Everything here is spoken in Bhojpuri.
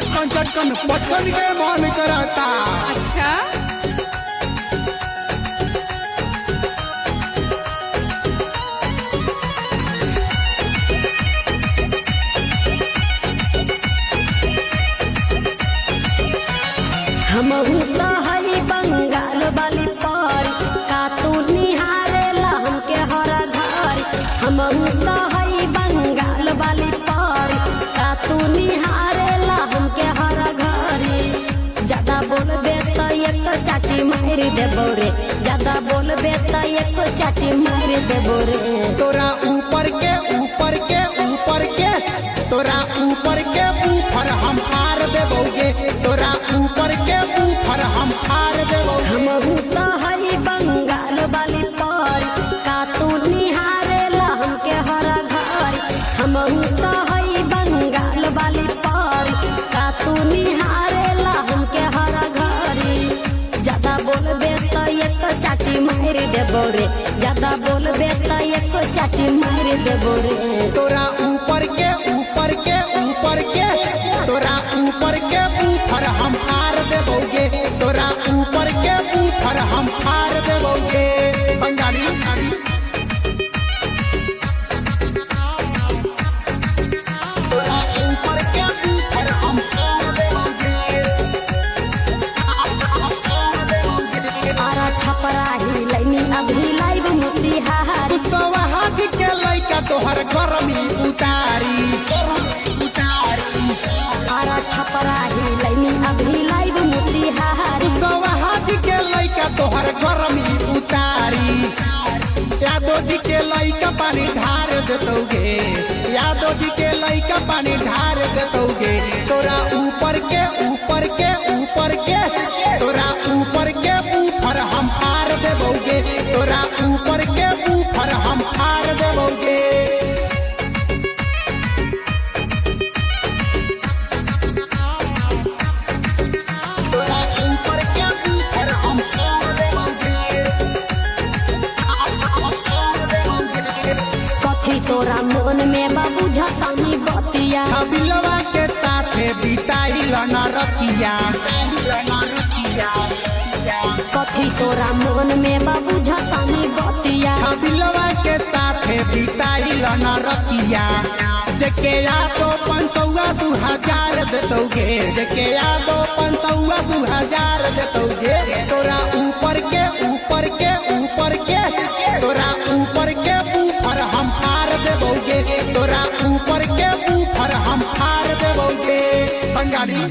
झटकन झटकन पटकन के मन करता। अच्छा हम तो हरी बंगाल वाली पर का तू निहारेला हमके हर घर। हम तो हरी बंगाल वाली पर का तू निहारेला हमके हर घर। ज्यादा बोलबे तो एक चाटी मार देबो रे, ज्यादा बोलबे तो एक चाटी मार देबो रे। तोरा ऊपर के ऊपर के ऊपर के तोरा ऊपर के ऊपर हम हार देबोगे, तोरा ऊपर के ऊपर हम हार देबोगे। हम तो हरी बंगाल वाली पर का तू निहारेला हमके हर घर। हम तो हरी बंगाल वाली पर का तू निहारेला हमके हर घर। ज्यादा बोलबे तो एक चाटी मार देबो रे, ज्यादा बोलबे तो एक चाटी मार देबो रे। तोरा ऊपर के ऊपर के ऊपर के तोरा ऊपर के ऊपर हम हार देबोगे, तोरा ऊपर के ऊपर हम हार देबोगे। बंगाली तोरा ऊपर के ऊपर हम हार देबोगे। आरा छपरा ही लैनी अभी लाइव मोतिहारी। तो वहाँ के लइका तोहर गरमी उतारी। आरा छपरा ही लैनी अभी लाइव मोतिहारी। तो वहाँ के लइका तोहर गरमी उतारी। यादव जी के लइका पानी ढार देतोगे, यादव जी के लइका पानी ढार देतोगे। तोरा ऊपर के ऊपर के ऊपर के तोरा ऊपर के ऊपर हम हार देबोगे, तोरा ऊपर के ऊपर हम हार देबोगे। तोरा ऊपर के ऊपर हम हार देबोगे। कथी तोरा मन में बाबू झतानी बतिया। बिलवा के साथे बिताइल न रतिया। कथी तोरा मन में बाबू झतानी बतिया। बिलवा के साथे बिताइल न रतिया। जेके यादो 500 देतोगे, जेके यादो 500 देतोगे। तोरा ऊपर के ऊपर के ऊपर के तोरा ऊपर के ऊपर हम हार देबोगे, तोरा ऊपर के ऊपर हम हार देबोगे। बंगाली